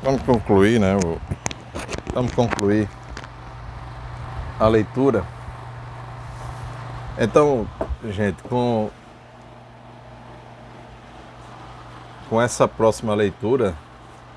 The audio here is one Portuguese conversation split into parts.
Vamos concluir, né? Vamos concluir a leitura. Então, gente, com essa próxima leitura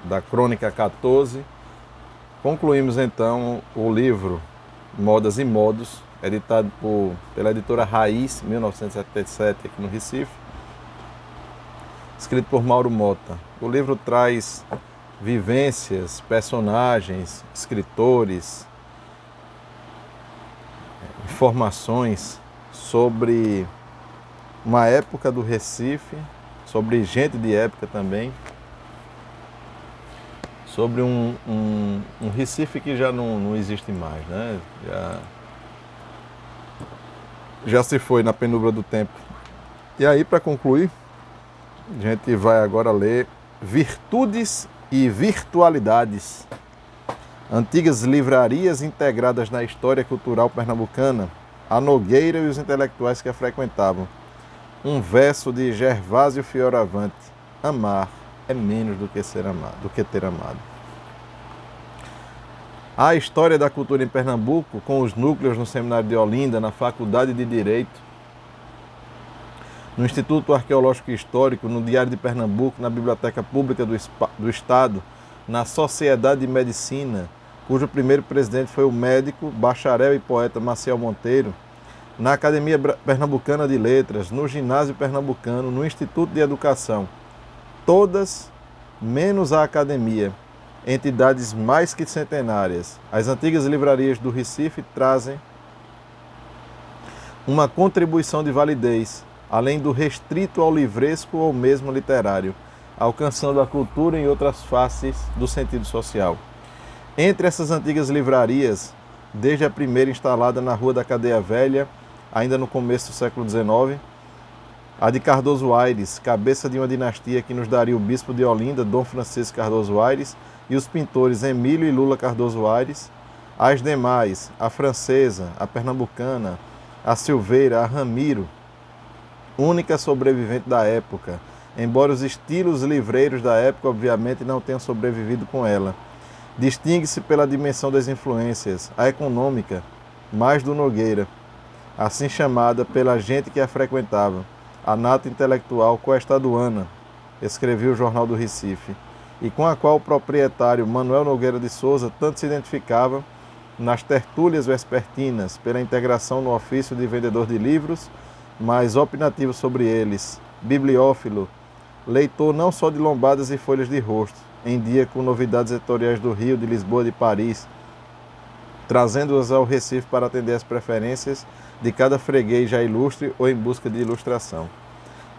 da Crônica 14, concluímos então o livro Modas e Modos, editado pela editora Raiz, 1977, aqui no Recife, escrito por Mauro Mota. O livro traz vivências, personagens, escritores, informações sobre uma época do Recife, sobre gente de época também, sobre um Recife que já não existe mais, né? Já se foi na penumbra do tempo. E aí, para concluir, a gente vai agora ler Virtudes e Virtualidades. Antigas livrarias integradas na história cultural pernambucana, a Nogueira e os intelectuais que a frequentavam. Um verso de Gervásio Fioravante: amar é menos do que ser amado, do que ter amado. A história da cultura em Pernambuco, com os núcleos no Seminário de Olinda, na Faculdade de Direito, no Instituto Arqueológico e Histórico, no Diário de Pernambuco, na Biblioteca Pública do Estado, na Sociedade de Medicina, cujo primeiro presidente foi o médico, bacharel e poeta Maciel Monteiro, na Academia Pernambucana de Letras, no Ginásio Pernambucano, no Instituto de Educação. Todas, menos a Academia, entidades mais que centenárias. As antigas livrarias do Recife trazem uma contribuição de validez, além do restrito ao livresco ou mesmo literário, alcançando a cultura em outras faces do sentido social. Entre essas antigas livrarias, desde a primeira instalada na Rua da Cadeia Velha, ainda no começo do século XIX, a de Cardoso Aires, cabeça de uma dinastia que nos daria o bispo de Olinda, Dom Francisco Cardoso Aires, e os pintores Emílio e Lula Cardoso Aires. As demais, a francesa, a pernambucana, a Silveira, a Ramiro, única sobrevivente da época, embora os estilos livreiros da época obviamente não tenham sobrevivido com ela. Distingue-se pela dimensão das influências, a econômica, mais do Nogueira, assim chamada pela gente que a frequentava, a nata intelectual coestaduana, escrevia o Jornal do Recife, e com a qual o proprietário Manuel Nogueira de Souza tanto se identificava nas tertúlias vespertinas, pela integração no ofício de vendedor de livros, mas opinativo sobre eles, bibliófilo, leitor não só de lombadas e folhas de rosto, em dia com novidades editoriais do Rio, de Lisboa e de Paris, trazendo-as ao Recife para atender às preferências de cada freguês já ilustre ou em busca de ilustração.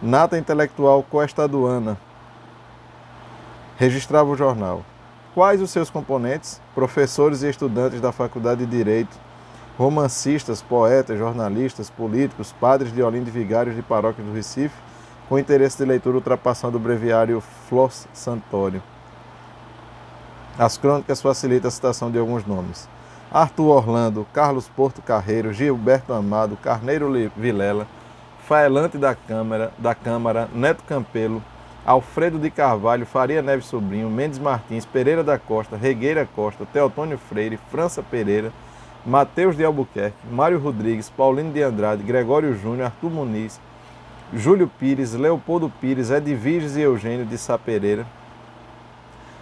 Nata intelectual coestaduana, registrava o jornal. Quais os seus componentes? Professores e estudantes da Faculdade de Direito, romancistas, poetas, jornalistas, políticos, padres de Olinda e vigários de paróquias do Recife, com interesse de leitura ultrapassando o breviário Flos Santório. As crônicas facilitam a citação de alguns nomes: Arthur Orlando, Carlos Porto Carreiro, Gilberto Amado, Carneiro Vilela, Faelante da Câmara, Neto Campelo, Alfredo de Carvalho, Faria Neves Sobrinho, Mendes Martins, Pereira da Costa, Regueira Costa, Teotônio Freire, França Pereira, Mateus de Albuquerque, Mário Rodrigues, Paulino de Andrade, Gregório Júnior, Arthur Muniz, Júlio Pires, Leopoldo Pires, Edviges e Eugênio de Sá Pereira,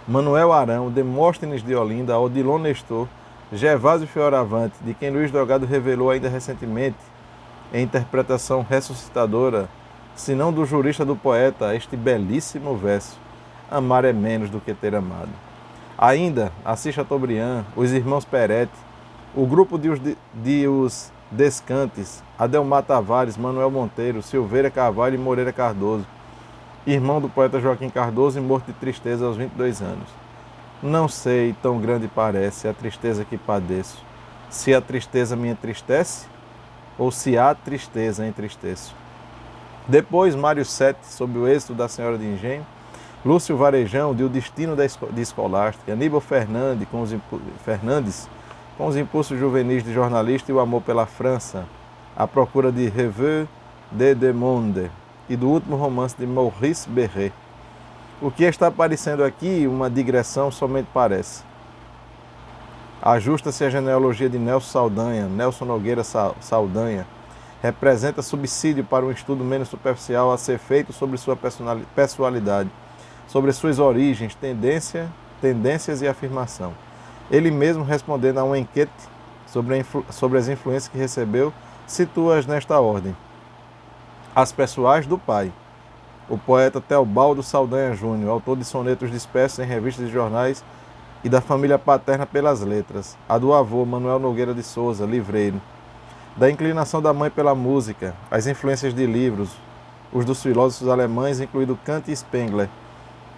Manuel Arão, Demóstenes de Olinda, Odilon Nestor, Gervásio Fioravante, de quem Luiz Drogado revelou ainda recentemente, em interpretação ressuscitadora, se não do jurista do poeta, este belíssimo verso: amar é menos do que ter amado. Ainda, Assis Chateaubriand, os irmãos Peretti, o grupo de os Descantes, Adelmar Tavares, Manuel Monteiro, Silveira Carvalho e Moreira Cardoso, irmão do poeta Joaquim Cardoso e morto de tristeza aos 22 anos. Não sei, tão grande parece a tristeza que padeço, se a tristeza me entristece ou se a tristeza entristeço. Depois, Mário Sete, sob o êxito da Senhora de Engenho, Lúcio Varejão, de O Destino de Escolástica, Aníbal Fernandes, com os impulsos juvenis de jornalista e o amor pela França, à procura de Revue de Monde, e do último romance de Maurice Berret. O que está aparecendo aqui, uma digressão, somente parece. Ajusta-se a genealogia de Nelson Nogueira Saldanha, representa subsídio para um estudo menos superficial a ser feito sobre sua personalidade, sobre suas origens, tendências e afirmação. Ele mesmo, respondendo a uma enquete sobre as influências que recebeu, situa-as nesta ordem. As pessoais do pai. O poeta Teobaldo Saldanha Júnior, autor de sonetos dispersos em revistas e jornais, e da família paterna pelas letras. A do avô, Manuel Nogueira de Souza, livreiro. Da inclinação da mãe pela música, as influências de livros, os dos filósofos alemães, incluído Kant e Spengler,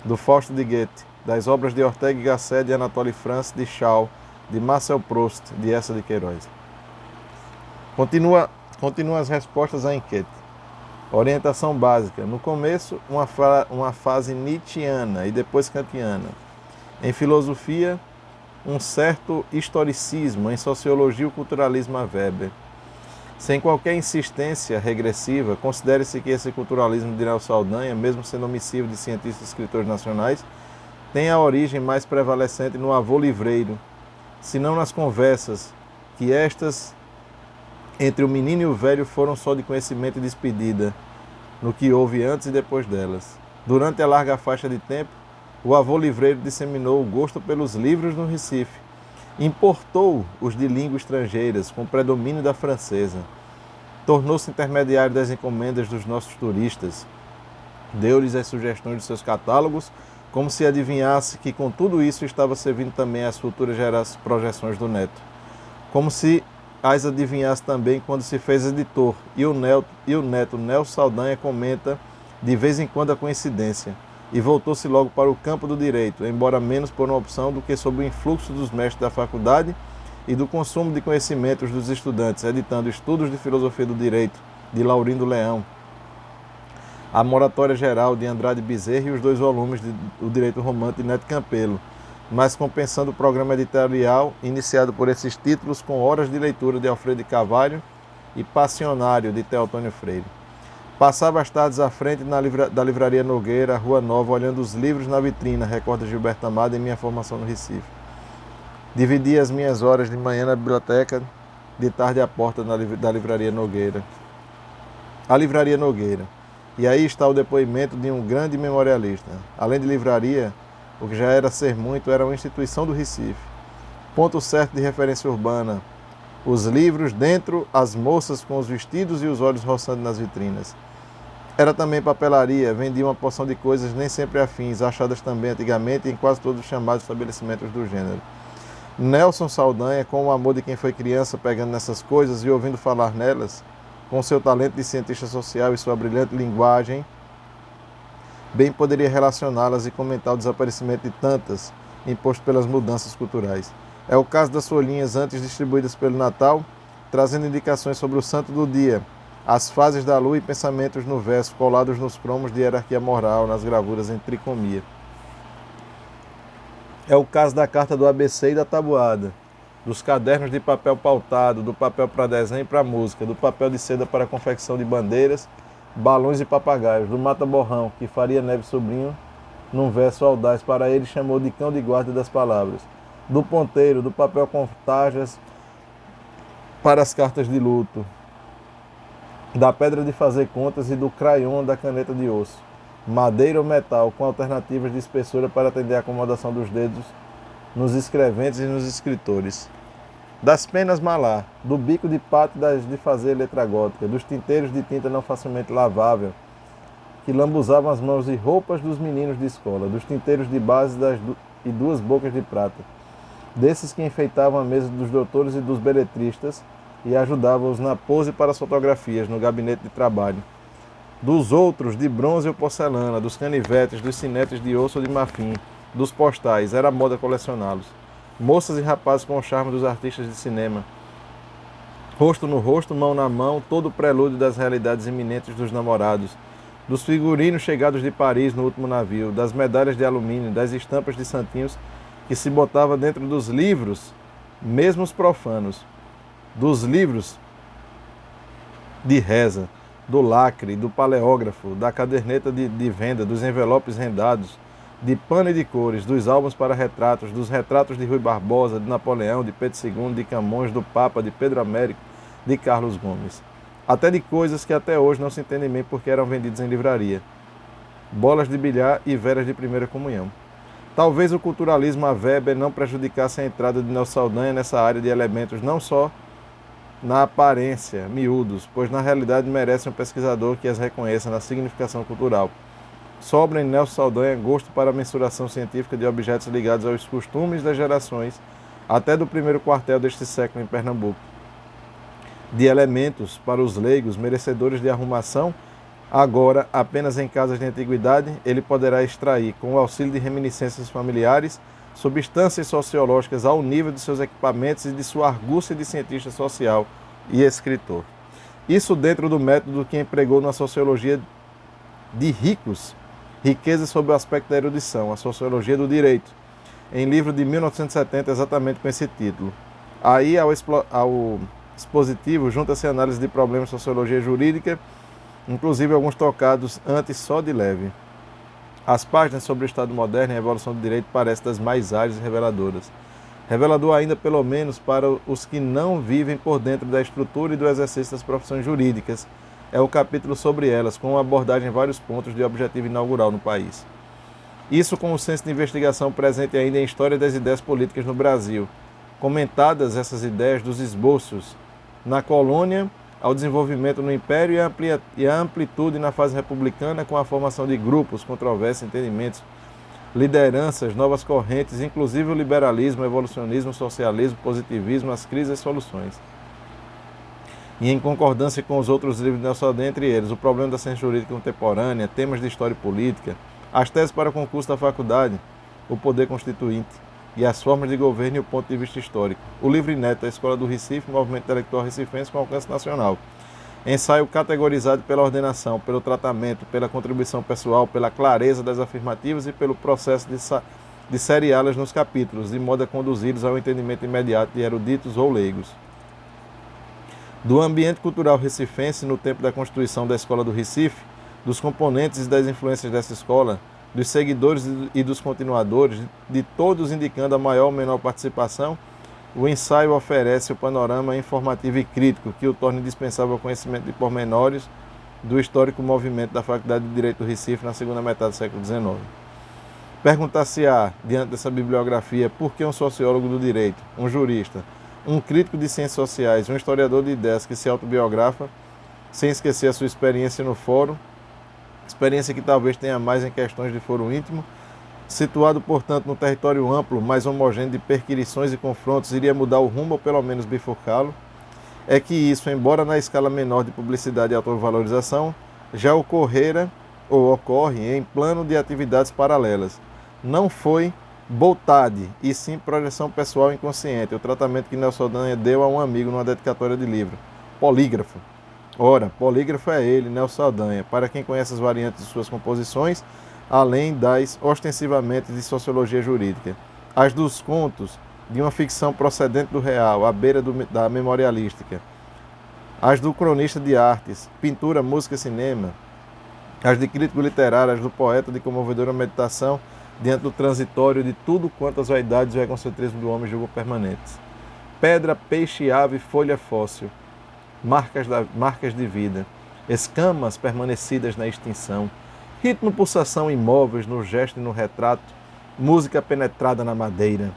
do Fausto de Goethe, das obras de Ortega y Gasset, de Anatole France, de Shaw, de Marcel Proust, de Eça de Queiroz. Continua as respostas à enquete. Orientação básica. No começo, uma fase nietzschiana e depois kantiana. Em filosofia, um certo historicismo. Em sociologia, o culturalismo a Weber. Sem qualquer insistência regressiva, considere-se que esse culturalismo de Nelson Saldanha, mesmo sendo omissivo de cientistas e escritores nacionais, tem a origem mais prevalecente no avô livreiro, se não nas conversas, que estas entre o menino e o velho foram só de conhecimento e despedida, no que houve antes e depois delas. Durante a larga faixa de tempo, o avô livreiro disseminou o gosto pelos livros no Recife, importou os de língua estrangeiras, com predomínio da francesa, tornou-se intermediário das encomendas dos nossos turistas, deu-lhes as sugestões de seus catálogos, como se adivinhasse que com tudo isso estava servindo também às futuras projeções do neto. Como se as adivinhasse também quando se fez editor, e o neto Nelson Saldanha comenta de vez em quando a coincidência, e voltou-se logo para o campo do direito, embora menos por uma opção do que sob o influxo dos mestres da faculdade e do consumo de conhecimentos dos estudantes, editando Estudos de Filosofia do Direito, de Laurindo Leão, A Moratória Geral, de Andrade Bezerra, e os 2 volumes de O Direito Romântico, de Neto Campelo, mas compensando o programa editorial iniciado por esses títulos com horas de leitura de Alfredo de Carvalho e Passionário, de Teotônio Freire. Passava as tardes à frente da Livraria Nogueira, Rua Nova, olhando os livros na vitrina, recorda Gilberto Amado em minha formação no Recife. Dividia as minhas horas de manhã na biblioteca, de tarde à porta da Livraria Nogueira. A Livraria Nogueira. E aí está o depoimento de um grande memorialista. Além de livraria, o que já era ser muito, era uma instituição do Recife. Ponto certo de referência urbana. Os livros dentro, as moças com os vestidos e os olhos roçando nas vitrinas. Era também papelaria, vendia uma porção de coisas nem sempre afins, achadas também antigamente em quase todos os chamados estabelecimentos do gênero. Nelson Saldanha, com o amor de quem foi criança pegando nessas coisas e ouvindo falar nelas, com seu talento de cientista social e sua brilhante linguagem, bem poderia relacioná-las e comentar o desaparecimento de tantas, imposto pelas mudanças culturais. É o caso das folhinhas antes distribuídas pelo Natal, trazendo indicações sobre o santo do dia, as fases da lua e pensamentos no verso, colados nos cromos de hierarquia moral, nas gravuras em tricomia. É o caso da carta do ABC e da tabuada, dos cadernos de papel pautado, do papel para desenho e para música, do papel de seda para confecção de bandeiras, balões e papagaios, do mata-borrão, que Faria Neves Sobrinho, num verso audaz para ele, chamou de cão de guarda das palavras, do ponteiro, do papel com tarjas para as cartas de luto, da pedra de fazer contas e do crayon da caneta de osso, madeira ou metal, com alternativas de espessura para atender a acomodação dos dedos nos escreventes e nos escritores, das penas malar, do bico de pato de fazer letra gótica, dos tinteiros de tinta não facilmente lavável, que lambuzavam as mãos e roupas dos meninos de escola, dos tinteiros de base e 2 bocas de prata, desses que enfeitavam a mesa dos doutores e dos beletristas e ajudavam-os na pose para as fotografias, no gabinete de trabalho, dos outros de bronze ou porcelana, dos canivetes, dos cinetes de osso ou de marfim, dos postais, era moda colecioná-los. Moças e rapazes com o charme dos artistas de cinema. Rosto no rosto, mão na mão, todo o prelúdio das realidades iminentes dos namorados, dos figurinos chegados de Paris no último navio, das medalhas de alumínio, das estampas de santinhos que se botava dentro dos livros, mesmo os profanos, dos livros de reza, do lacre, do paleógrafo, da caderneta de venda, dos envelopes rendados, de pano e de cores, dos álbuns para retratos, dos retratos de Rui Barbosa, de Napoleão, de Pedro II, de Camões, do Papa, de Pedro Américo, de Carlos Gomes. Até de coisas que até hoje não se entendem bem porque eram vendidas em livraria. Bolas de bilhar e veras de primeira comunhão. Talvez o culturalismo a Weber não prejudicasse a entrada de Nelson Saldanha nessa área de elementos não só na aparência, miúdos, pois na realidade merece um pesquisador que as reconheça na significação cultural. Sobra em Nelson Saldanha gosto para a mensuração científica de objetos ligados aos costumes das gerações, até do primeiro quartel deste século em Pernambuco. De elementos para os leigos merecedores de arrumação, agora apenas em casas de antiguidade, ele poderá extrair, com o auxílio de reminiscências familiares, substâncias sociológicas ao nível de seus equipamentos e de sua argúcia de cientista social e escritor. Isso dentro do método que empregou na sociologia de ricos, riqueza sob o aspecto da erudição, a sociologia do direito, em livro de 1970 exatamente com esse título. Aí ao expositivo junta-se a análise de problemas de sociologia jurídica, inclusive alguns tocados antes só de leve. As páginas sobre o Estado moderno e a evolução do direito parecem das mais ágeis e reveladoras. Revelador ainda, pelo menos, para os que não vivem por dentro da estrutura e do exercício das profissões jurídicas, é o capítulo sobre elas, com uma abordagem em vários pontos de objetivo inaugural no país. Isso com o senso de investigação presente ainda em História das Ideias Políticas no Brasil, comentadas essas ideias dos esboços na colônia, ao desenvolvimento no Império e a amplitude na fase republicana com a formação de grupos, controvérsias, entendimentos, lideranças, novas correntes, inclusive o liberalismo, o evolucionismo, o socialismo, o positivismo, as crises e as soluções. E em concordância com os outros livros de Nelson Saldanha, entre eles, o problema da ciência jurídica contemporânea, temas de história e política, as teses para o concurso da faculdade, o poder constituinte e as formas de governo e o ponto de vista histórico. O livro inédito da Escola do Recife, Movimento Intelectual Recifense com alcance nacional. Ensaio categorizado pela ordenação, pelo tratamento, pela contribuição pessoal, pela clareza das afirmativas e pelo processo de seriá-las nos capítulos, de modo a conduzi-los ao entendimento imediato de eruditos ou leigos. Do ambiente cultural recifense no tempo da constituição da Escola do Recife, dos componentes e das influências dessa escola, dos seguidores e dos continuadores, de todos indicando a maior ou menor participação, o ensaio oferece o panorama informativo e crítico que o torna indispensável ao conhecimento de pormenores do histórico movimento da Faculdade de Direito do Recife na segunda metade do século XIX. Perguntar-se-á, diante dessa bibliografia, por que um sociólogo do direito, um jurista, um crítico de ciências sociais, um historiador de ideias que se autobiografa, sem esquecer a sua experiência no fórum, experiência que talvez tenha mais em questões de foro íntimo, situado, portanto, no território amplo, mais homogêneo de perquirições e confrontos, iria mudar o rumo ou pelo menos bifurcá-lo, é que isso, embora na escala menor de publicidade e autovalorização, já ocorrera ou ocorre em plano de atividades paralelas. Não foi vontade, e sim projeção pessoal inconsciente, o tratamento que Nelson Saldanha deu a um amigo numa dedicatória de livro. Polígrafo. Ora, polígrafo é ele, Nelson Saldanha, para quem conhece as variantes de suas composições, além das ostensivamente de sociologia jurídica. As dos contos, de uma ficção procedente do real, à beira da memorialística. As do cronista de artes, pintura, música, cinema. As de crítico literário, as do poeta de comovedora meditação, diante do transitório de tudo quanto as vaidades e o egocentrismo do homem julgam permanentes. Pedra, peixe, ave, folha fóssil. Marcas de vida, escamas permanecidas na extinção, ritmo, pulsação imóveis no gesto e no retrato, música penetrada na madeira,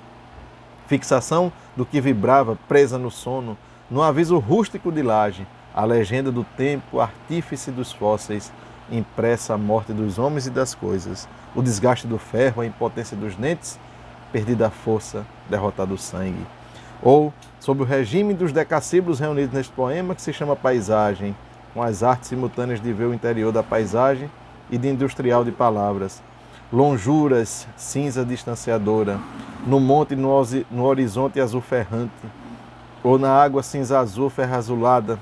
fixação do que vibrava presa no sono, no aviso rústico de laje, a legenda do tempo, artífice dos fósseis, impressa a morte dos homens e das coisas, o desgaste do ferro, a impotência dos dentes, perdida a força, derrotado o sangue. Ou, sob o regime dos decassílabos reunidos neste poema, que se chama Paisagem, com as artes simultâneas de ver o interior da paisagem e de industrial de palavras. Lonjuras, cinza distanciadora, no monte, no horizonte azul ferrante, ou na água cinza azul ferrazulada,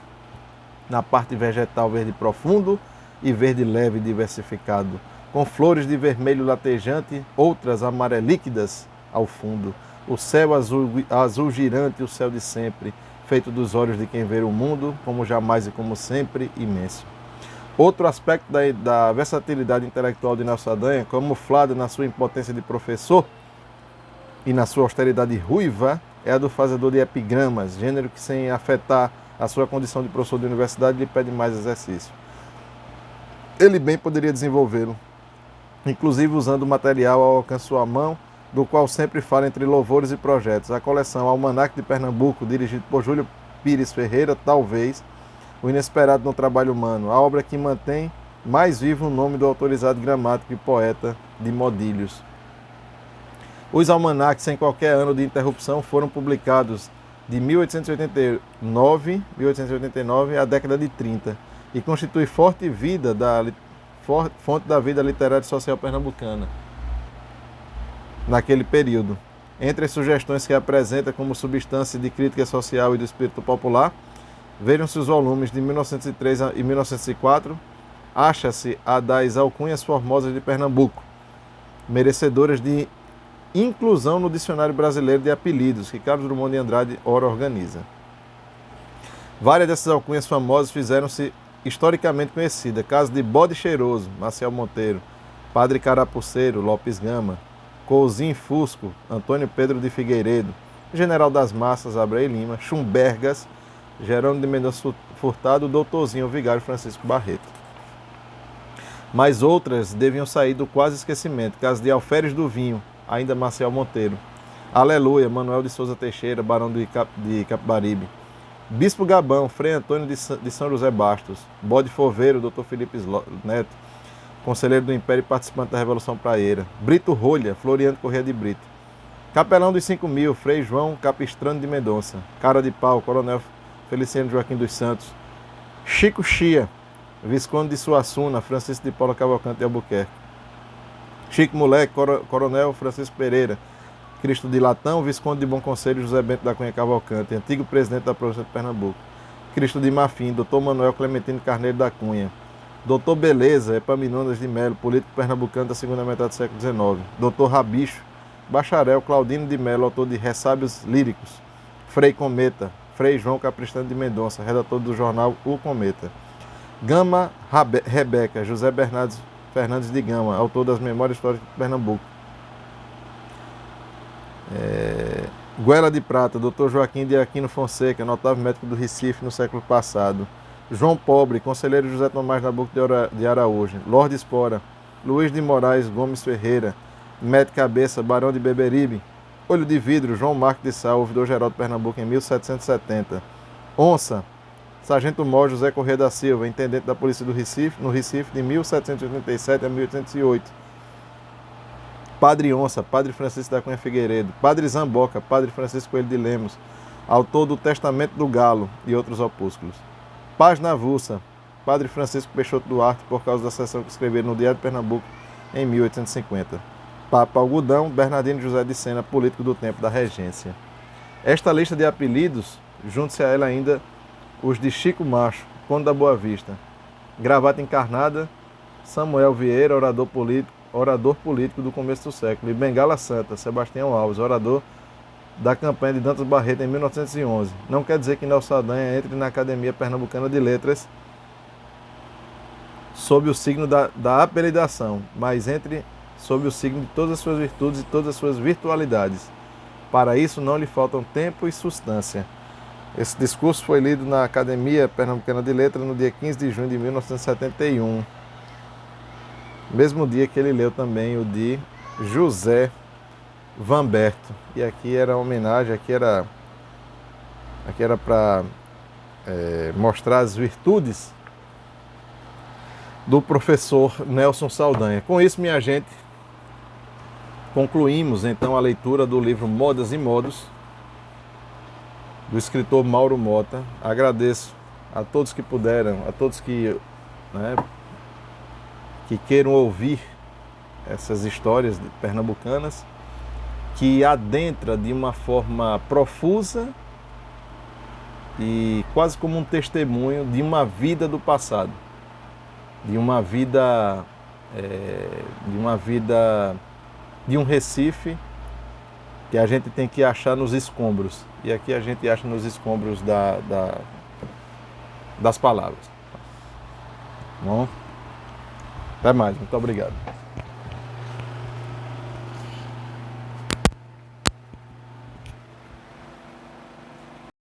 na parte vegetal verde profundo, e verde leve e diversificado, com flores de vermelho latejante, outras amarelíquidas ao fundo. O céu azul girante, o céu de sempre, feito dos olhos de quem vê o mundo, como jamais e como sempre, imenso. Outro aspecto da versatilidade intelectual de Nelson Saldanha, camuflada na sua impotência de professor e na sua austeridade ruiva, é a do fazedor de epigramas, gênero que, sem afetar a sua condição de professor de universidade, lhe pede mais exercício. Ele bem poderia desenvolvê-lo, inclusive usando o material ao alcance de sua mão, do qual sempre fala entre louvores e projetos. A coleção Almanac de Pernambuco, dirigido por Júlio Pires Ferreira, talvez o inesperado no trabalho humano, a obra que mantém mais vivo o nome do autorizado gramático e poeta de Modilhos. Os almanacs, sem qualquer ano de interrupção, foram publicados de 1889 à década de 30 e constitui fonte da vida literária e social pernambucana naquele período. Entre as sugestões que apresenta como substância de crítica social e do espírito popular, vejam-se os volumes de 1903 e 1904, acha-se a das alcunhas formosas de Pernambuco, merecedoras de inclusão no Dicionário Brasileiro de Apelidos, que Carlos Drummond de Andrade ora organiza. Várias dessas alcunhas famosas fizeram-se historicamente conhecidas, caso de Bode Cheiroso, Marcial Monteiro, Padre Carapuceiro, Lopes Gama, Couzinho Fusco, Antônio Pedro de Figueiredo, General das Massas, Abraão Lima, Chumbergas, Jerônimo de Mendonça Furtado, Doutorzinho Vigário Francisco Barreto. Mas outras deviam sair do quase esquecimento, caso de Alferes do Vinho, ainda Marcial Monteiro, Aleluia, Manuel de Souza Teixeira, Barão de Capibaribe, Bispo Gabão, Frei Antônio de São José Bastos, Bode Foveiro, Dr. Felipe Neto, Conselheiro do Império e participante da Revolução Praieira, Brito Rolha, Floriano Corrêa de Brito, Capelão dos 5.000, Frei João Capistrano de Mendonça, Cara de Pau, Coronel Feliciano Joaquim dos Santos, Chico Chia, Visconde de Suassuna, Francisco de Paula Cavalcante de Albuquerque, Chico Moleque, Coronel Francisco Pereira, Cristo de Latão, Visconde de Bom Conselho, José Bento da Cunha Cavalcante, antigo presidente da província de Pernambuco, Cristo de Marfim, Dr. Manuel Clementino Carneiro da Cunha, Dr. Beleza, Epaminondas de Melo, político pernambucano da segunda metade do século XIX, Dr. Rabicho, Bacharel Claudino de Melo, autor de Ressábios Líricos, Frei Cometa, Frei João Capistrano de Mendonça, redator do jornal O Cometa, Gama Rebeca, José Fernandes de Gama, autor das Memórias Históricas de Pernambuco, Goela de Prata, Dr. Joaquim de Aquino Fonseca, notável médico do Recife no século passado, João Pobre, conselheiro José Tomás Nabuco de Araújo, Lorde Espora, Luiz de Moraes Gomes Ferreira, Médico Cabeça, Barão de Beberibe, Olho de Vidro, João Marco de Sá, ouvidor-geral de Pernambuco em 1770, Onça, Sargento Mó José Corrêa da Silva, intendente da Polícia do Recife, no Recife de 1787 a 1808, Padre Onça, Padre Francisco da Cunha Figueiredo, Padre Zamboca, Padre Francisco Coelho de Lemos, autor do Testamento do Galo e outros opúsculos, Página Avulsa, Padre Francisco Peixoto Duarte, por causa da sessão que escreveram no Diário de Pernambuco em 1850. Papa Algodão, Bernardino José de Sena, político do tempo da regência. Esta lista de apelidos, junte-se a ela ainda os de Chico Macho, Conde da Boa Vista, Gravata Encarnada, Samuel Vieira, orador político do começo do século, e Bengala Santa, Sebastião Alves, orador da campanha de Dantas Barreto em 1911. Não quer dizer que Nelson Saldanha entre na Academia Pernambucana de Letras sob o signo da apelidação, mas entre sob o signo de todas as suas virtudes e todas as suas virtualidades. Para isso não lhe faltam tempo e substância. Esse discurso foi lido na Academia Pernambucana de Letras no dia 15 de junho de 1971. Mesmo dia que ele leu também o de José Vamberto. E aqui era uma homenagem, aqui era para mostrar as virtudes do professor Nelson Saldanha. Com isso, minha gente, concluímos então a leitura do livro Modas e Modos, do escritor Mauro Mota. Agradeço a todos que puderam, a todos que queiram ouvir essas histórias pernambucanas, que adentra de uma forma profusa e quase como um testemunho de uma vida do passado. de uma vida, de um Recife que a gente tem que achar nos escombros. E aqui a gente acha nos escombros das palavras. Bom, até mais, muito obrigado.